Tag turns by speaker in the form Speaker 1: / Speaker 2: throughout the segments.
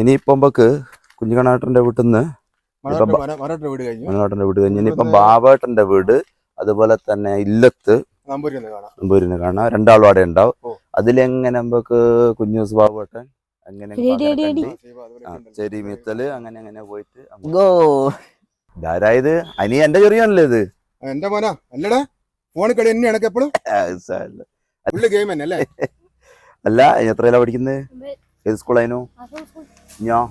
Speaker 1: ഇനിയിപ്പം നമുക്ക് കുഞ്ഞുകണാട്ടന്റെ വീട്ടിൽ നിന്ന് മണാട്ടന്റെ വീട് കഴിഞ്ഞ് ഇനിയിപ്പം ബാബേട്ടന്റെ വീട് അതുപോലെ തന്നെ ഇല്ലത്ത് നമ്പൂരിന്ന് കാണാം. രണ്ടാളും അവിടെ ഉണ്ടാവും. അതിലെങ്ങനെ നമുക്ക് കുഞ്ഞൂസ് ബാബേട്ടൻ അങ്ങനെ ചെരി മിത്തല് അങ്ങനെ അങ്ങനെ പോയിട്ട് ഇതാരായത് അനി എന്റെ ചെറിയാണല്ലേ ഇത്
Speaker 2: എന്റെ മോനാ അല്ലടാ ഫോണിൽ കളി തന്നെ എനക്ക് എപ്പോഴും
Speaker 1: അല്ല എത്രയിലാ പഠിക്കുന്നത്? ഏത് സ്കൂളായിരുന്നു? ഞാൻ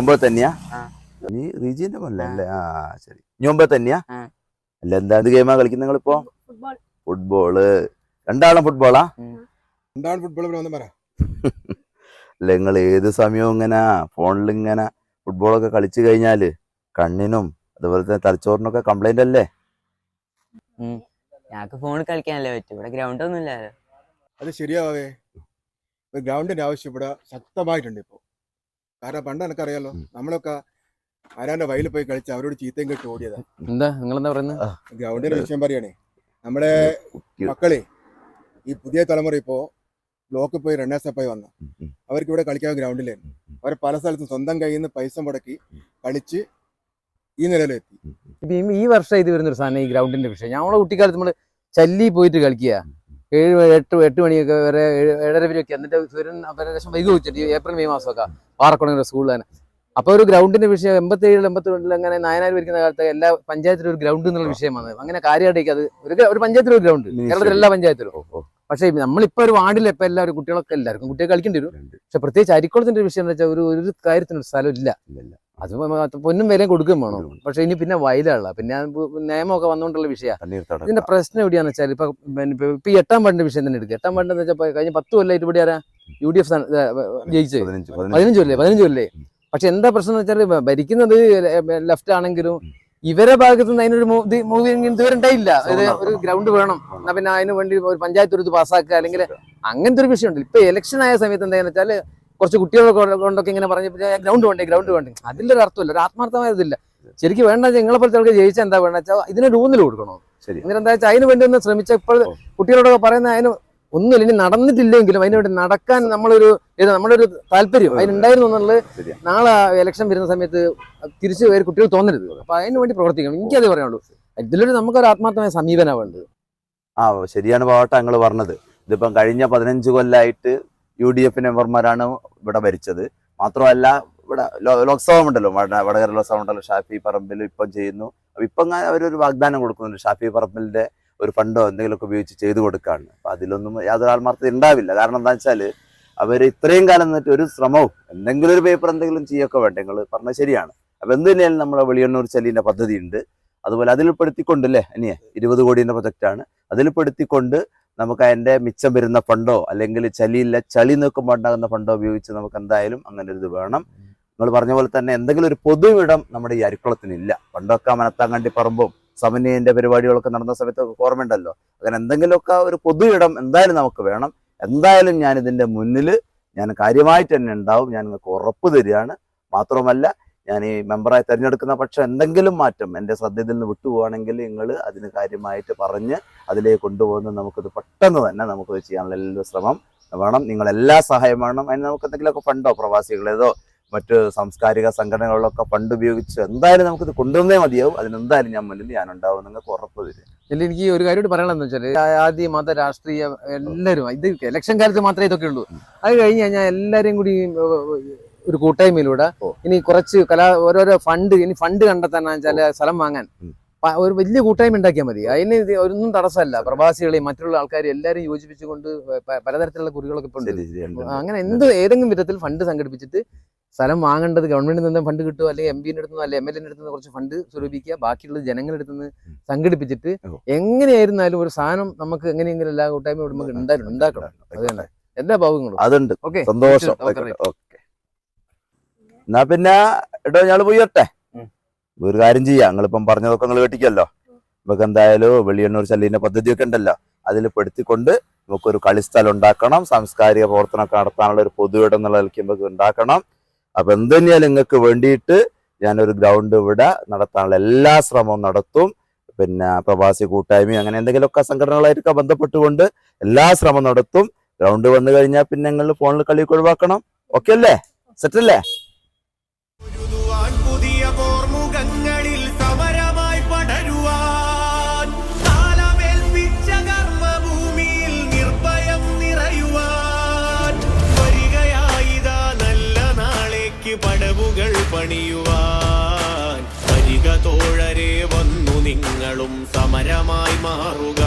Speaker 1: ഒമ്പത് തന്നെയാ? നീ റീജിയന്റെ മോനല്ലേ? ആ ശരി. നീ ഒമ്പത് തന്നെയാ? അല്ല എന്താ ഗെയിമാ കളിക്കുന്നത് നിങ്ങളിപ്പോ? ഫുട്ബോള്. രണ്ടാളും ഫുട്ബോളാ? അല്ല നിങ്ങൾ ഏത് സമയവും ഇങ്ങനെ ഫോണിൽ ഇങ്ങനെ ഫുട്ബോളൊക്കെ കളിച്ചു കഴിഞ്ഞാല് കണ്ണിനും അതുപോലെ തന്നെ തലച്ചോറിനൊക്കെ കംപ്ലൈന്റ് അല്ലേ?
Speaker 3: ഞങ്ങക്ക് ഫോണിൽ കളിക്കാനല്ലേ പറ്റും, ഇവിടെ ഗ്രൗണ്ട് ഒന്നും ഇല്ലല്ലോ.
Speaker 2: അത് ശരിയാവേ, ഗ്രൗണ്ടിന്റെ ആവശ്യം ഇവിടെ ശക്തമായിട്ടുണ്ട് ഇപ്പൊ. കാരണം പണ്ട് എനിക്കറിയാലോ, നമ്മളൊക്കെ ആരാന്റെ വയലിൽ പോയി കളിച്ച് അവരോട് ചീത്തയും കേട്ട് ഓടിയതാ.
Speaker 4: എന്താ നിങ്ങളെന്താ പറയുന്നത്?
Speaker 2: ഗ്രൗണ്ടിന്റെ വിഷയം പറയണേ. നമ്മുടെ മക്കളെ ഈ പുതിയ തലമുറ ഇപ്പോ ബ്ലോക്കിൽ പോയി റണ്ണേഴ്സപ്പായി വന്ന അവർക്ക് ഇവിടെ കളിക്കാൻ ഗ്രൗണ്ടിലായിരുന്നു. അവർ പല സ്ഥലത്തും സ്വന്തം കയ്യിൽ നിന്ന് പൈസ മുടക്കി കളിച്ച് ഈ നിലയിലെത്തി.
Speaker 4: ഇപ്പം ഈ വർഷം ഇത് വരുന്നൊരു സാധനം ഈ ഗ്രൗണ്ടിന്റെ വിഷയം. ഞങ്ങളുടെ കുട്ടിക്കാലത്ത് നമ്മൾ ചല്ലി പോയിട്ട് കളിക്കുക 7-8 മണിയൊക്കെ വരെ 7:30 വരെയൊക്കെ. എന്നിട്ട് സൂര്യൻ ഏകദേശം വൈകി വെച്ചിട്ട് ഏപ്രിൽ മെയ് മാസമൊക്കെ പാറക്കുളങ്ങര സ്കൂളിൽ തന്നെ. അപ്പോൾ ഒരു ഗ്രൗണ്ടിന്റെ വിഷയം 87-88 അങ്ങനെ നായനാർ ഭരിക്കുന്ന കാലത്ത് എല്ലാ പഞ്ചായത്തിലും ഒരു ഗ്രൗണ്ട് എന്നുള്ള വിഷയമാണ്. അങ്ങനെ കാര്യമായിട്ട് അത് ഒരു പഞ്ചായത്തിലും ഒരു ഗ്രൗണ്ട്, കേരളത്തിലെ എല്ലാ പഞ്ചായത്തിലും. പക്ഷേ നമ്മളിപ്പോ ഒരു വാർഡിൽ ഇപ്പൊ എല്ലാവരും കുട്ടികളൊക്കെ എല്ലാവർക്കും കുട്ടികൾ കളിക്കേണ്ടി വരും. പക്ഷെ പ്രത്യേകിച്ച് അരിക്കുളത്തിന്റെ വിഷയം എന്ന് വെച്ചാൽ ഒരു കാര്യത്തിനൊരു സ്ഥലം ഇല്ല. അത് പൊന്നും വിലയും കൊടുക്കുകയും വേണം. പക്ഷെ ഇനി പിന്നെ വയലുള്ള പിന്നെ നിയമമൊക്കെ വന്നുകൊണ്ടുള്ള വിഷയമാണ്. ഇതിന്റെ പ്രശ്നം എവിടെയാന്ന് വെച്ചാൽ ഇപ്പൊ 8ാം വാർഡിന്റെ വിഷയം തന്നെ എടുക്കുക. 8ാം വാർഡിന്റെ വെച്ചാൽ കഴിഞ്ഞ 10 കൊല്ലമായിട്ട് ഇവിടെ ആരാ UDF ജയിച്ചത്? 15 കൊല്ലേ. പക്ഷെ എന്താ പ്രശ്നം എന്ന് വെച്ചാൽ ഭരിക്കുന്നത് ലെഫ്റ്റ് ആണെങ്കിലും ഇവരെ ഭാഗത്ത് നിന്ന് അതിനൊരു മൂവി ഇതുവരെ ഉണ്ടായില്ല. ഒരു ഗ്രൗണ്ട് വേണം, എന്നാ പിന്നെ അതിന് വേണ്ടി ഒരു പഞ്ചായത്ത് ഒരു ഇത് പാസ്സാക്കുക, അല്ലെങ്കിൽ അങ്ങനത്തെ ഒരു വിഷയമുണ്ട്. ഇപ്പൊ ഇലക്ഷൻ ആയ സമയത്ത് എന്താണെന്ന് വെച്ചാൽ കുറച്ച് കുട്ടികളെ കൊണ്ടൊക്കെ ഇങ്ങനെ പറഞ്ഞ ഗ്രൗണ്ട് വേണ്ടേ. അതിലൊരു അർത്ഥമില്ല, ഒരു ആത്മാർത്ഥമായതില്ല. ശരിക്കും വേണ്ട നിങ്ങളെ പോലത്തെ ആൾക്ക് ജയിച്ചാൽ എന്താ വേണ്ട വെച്ചാൽ ഇതിനൊരു ഊന്നൽ കൊടുക്കണം. എന്നിട്ട് എന്താ വെച്ചാൽ അതിന് വേണ്ടി ഒന്ന് ശ്രമിച്ച ഇപ്പോൾ കുട്ടികളോടൊക്കെ പറയുന്ന അതിന് ഒന്നുമില്ല, ഇനി നടന്നിട്ടില്ലെങ്കിലും അതിനുവേണ്ടി നടക്കാൻ നമ്മുടെ ഒരു താല്പര്യം അതിനുണ്ടായിരുന്നു എന്നുള്ളത് നാളെ ഇലക്ഷൻ വരുന്ന സമയത്ത് തിരിച്ചു വരെ കുട്ടികൾ തോന്നരുത്. അപ്പൊ അതിന് വേണ്ടി പ്രവർത്തിക്കണം. എനിക്കത് പറയാനുള്ളൂ. ഇതിലൊരു നമുക്കൊരു ആത്മാർത്ഥമായ സമീപനമാണ് വേണ്ടത്.
Speaker 1: ശരിയാണ് പാവട്ട നിങ്ങൾ പറഞ്ഞത്. ഇതിപ്പം കഴിഞ്ഞ 15 കൊല്ലമായിട്ട് UDF മെമ്പർമാരാണ് ഇവിടെ ഭരിച്ചത്. മാത്രമല്ല ഇവിടെ ലോക്സഭ ഉണ്ടല്ലോ, വടകര ലോക്സഭ ഉണ്ടല്ലോ, ഷാഫി പറമ്പിൽ ഇപ്പം ചെയ്യുന്നു. ഇപ്പം അവരൊരു വാഗ്ദാനം കൊടുക്കുന്നുണ്ട്, ഷാഫി പറമ്പിലിന്റെ ഒരു ഫണ്ടോ എന്തെങ്കിലുമൊക്കെ ഉപയോഗിച്ച് ചെയ്തു കൊടുക്കുകയാണ്. അപ്പം അതിലൊന്നും യാതൊരു ആത്മാർത്ഥത ഉണ്ടാവില്ല. കാരണം എന്താ വെച്ചാൽ അവർ ഇത്രയും കാലം നിന്നിട്ട് ഒരു ശ്രമവും എന്തെങ്കിലും ഒരു പേപ്പർ എന്തെങ്കിലും ചെയ്യൊക്കെ വേണ്ട. നിങ്ങൾ പറഞ്ഞത് ശരിയാണ്. അപ്പം എന്ത് തന്നെയാലും നമ്മുടെ വെളിയണ്ണൂർ ചലീൻ്റെ പദ്ധതി ഉണ്ട്. അതുപോലെ അതിൽ പെടുത്തിക്കൊണ്ടല്ലേ അനിയെ 20 കോടിയുടെ പ്രൊജക്റ്റാണ്. അതിൽ പെടുത്തിക്കൊണ്ട് നമുക്ക് അതിൻ്റെ മിച്ചം വരുന്ന ഫണ്ടോ അല്ലെങ്കിൽ ചളി നീക്കുമ്പോൾ ഉണ്ടാകുന്ന ഫണ്ടോ ഉപയോഗിച്ച് നമുക്ക് എന്തായാലും അങ്ങനെ ഒരു ഇത് വേണം. നിങ്ങൾ പറഞ്ഞ പോലെ തന്നെ എന്തെങ്കിലും ഒരു പൊതുവിടം നമ്മുടെ ഈ അരിക്കുളത്തിനില്ല. പണ്ടൊക്കെ മനത്താങ്കണ്ടി പറമ്പും സമന്വയന്റെ പരിപാടികളൊക്കെ നടന്ന സമയത്തൊക്കെ ഓർമ്മയുണ്ടല്ലോ. അങ്ങനെ എന്തെങ്കിലുമൊക്കെ ഒരു പൊതു ഇടം എന്തായാലും നമുക്ക് വേണം. എന്തായാലും ഞാൻ ഇതിന്റെ മുന്നിൽ കാര്യമായിട്ട് തന്നെ ഉണ്ടാവും. ഞാൻ നിങ്ങൾക്ക് ഉറപ്പ് തരികയാണ്. മാത്രമല്ല ഞാൻ ഈ മെമ്പറായി തിരഞ്ഞെടുക്കുന്ന പക്ഷം എന്തെങ്കിലും മാറ്റം എൻ്റെ ശ്രദ്ധയിൽ നിന്ന് വിട്ടുപോവാണെങ്കിൽ നിങ്ങൾ അതിന് കാര്യമായിട്ട് പറഞ്ഞ് അതിലേക്ക് കൊണ്ടുപോകുന്ന നമുക്കത് പെട്ടെന്ന് തന്നെ നമുക്കത് ചെയ്യാനുള്ള എല്ലാ ശ്രമം വേണം. നിങ്ങളെല്ലാ സഹായം വേണം. അതിന് നമുക്ക് എന്തെങ്കിലുമൊക്കെ ഫണ്ടോ പ്രവാസികളേതോ മറ്റ് സാംസ്കാരിക സംഘടനകളിലൊക്കെ ഫണ്ട് ഉപയോഗിച്ച് എന്തായാലും നമുക്കിത് കൊണ്ടുവന്നേ മതിയാവും. അതിനെന്തായാലും ഞാൻ ഉണ്ടാവും, നിങ്ങൾക്ക് ഉറപ്പ് തരും.
Speaker 4: എനിക്ക് ഒരു കാര്യം പറയാനുള്ളതെന്ന് വെച്ചാൽ ജാതി മത രാഷ്ട്രീയ എല്ലാവരും ഇത് ഇലക്ഷൻ കാലത്ത് മാത്രമേ ഇതൊക്കെ ഉള്ളൂ. അത് കഴിഞ്ഞ് കഴിഞ്ഞാൽ എല്ലാവരും കൂടി ഒരു കൂട്ടായ്മയിലൂടെ ഇനി കുറച്ച് ഓരോരോ ഫണ്ട് കണ്ടെത്താന്ന് വെച്ചാൽ സ്ഥലം വാങ്ങാൻ ഒരു വലിയ കൂട്ടായ്മ ഉണ്ടാക്കിയാൽ മതി. അതിന് ഒന്നും തടസ്സമല്ല. പ്രവാസികളെയും മറ്റുള്ള ആൾക്കാരെ എല്ലാവരും യോജിപ്പിച്ചുകൊണ്ട് പലതരത്തിലുള്ള കുറികളൊക്കെ ഇപ്പൊ ഉണ്ട്. അങ്ങനെ ഏതെങ്കിലും വിധത്തിൽ ഫണ്ട് സംഘടിപ്പിച്ചിട്ട് സ്ഥലം വാങ്ങേണ്ടത് ഗവൺമെന്റിൽ നിന്ന് ഫണ്ട് കിട്ടുമോ, അല്ലെങ്കിൽ MP അടുത്തുനിന്ന് അല്ലെങ്കിൽ MLA അടുത്തുനിന്ന് കുറച്ച് ഫണ്ട് സ്വരൂപിക്കുക, ബാക്കിയുള്ളത് ജനങ്ങളുടെ അടുത്തുനിന്ന് സംഘടിപ്പിച്ചിട്ട് എങ്ങനെയായിരുന്നാലും ഒരു സാധനം നമുക്ക് എങ്ങനെയെങ്കിലും എല്ലാ കൂട്ടായ്മ നമുക്ക് ഉണ്ടാക്കണം. അതുകൊണ്ട് എല്ലാ ഭാവങ്ങളും
Speaker 1: അതുണ്ട്. സന്തോഷം. എന്നാ പിന്നെ എടോ ഞങ്ങള് പോയി വരട്ടെ. ഒരു കാര്യം ചെയ്യാം, നിങ്ങളിപ്പം പറഞ്ഞതൊക്കെ നിങ്ങൾ കേട്ടിക്കല്ലോ. നമുക്ക് എന്തായാലും വെളിയണ്ണൂർ ചല്ലീന്റെ പദ്ധതിയൊക്കെ ഉണ്ടല്ലോ, അതിൽ പെടുത്തിക്കൊണ്ട് നമുക്കൊരു കളിസ്ഥലം ഉണ്ടാക്കണം. സാംസ്കാരിക പ്രവർത്തനമൊക്കെ നടത്താനുള്ള ഒരു പൊതു ഇടം എന്നുള്ള നിലയ്ക്ക് നമുക്ക് ഉണ്ടാക്കണം. അപ്പൊ എന്ത് തന്നെയാലും നിങ്ങൾക്ക് വേണ്ടിയിട്ട് ഞാനൊരു ഗ്രൗണ്ട് ഇവിടെ നടത്താനുള്ള എല്ലാ ശ്രമവും നടത്തും. പിന്നെ പ്രവാസി കൂട്ടായ്മയും അങ്ങനെ എന്തെങ്കിലുമൊക്കെ സംഘടനകളായിട്ടൊക്കെ ബന്ധപ്പെട്ടുകൊണ്ട് എല്ലാ ശ്രമം നടത്തും. ഗ്രൗണ്ട് വന്നു കഴിഞ്ഞാൽ പിന്നെ നിങ്ങൾ ഫോണിൽ കളിയൊക്കെ ഒഴിവാക്കണം. ഓക്കെ അല്ലേ? സെറ്റല്ലേ?
Speaker 5: പുതിയ പോർമുഖങ്ങളിൽ സമരമായി പടരുവാൻ, കാലമേൽപ്പിച്ച കർമ്മഭൂമിയിൽ നിർഭയം നിറയുവാൻ, വരികയായിതാ നല്ല നാളേക്ക് പടവുകൾ പണിയുവാൻ. വരിക തോഴരെ വന്നു നിങ്ങളും സമരമായി മാറുക.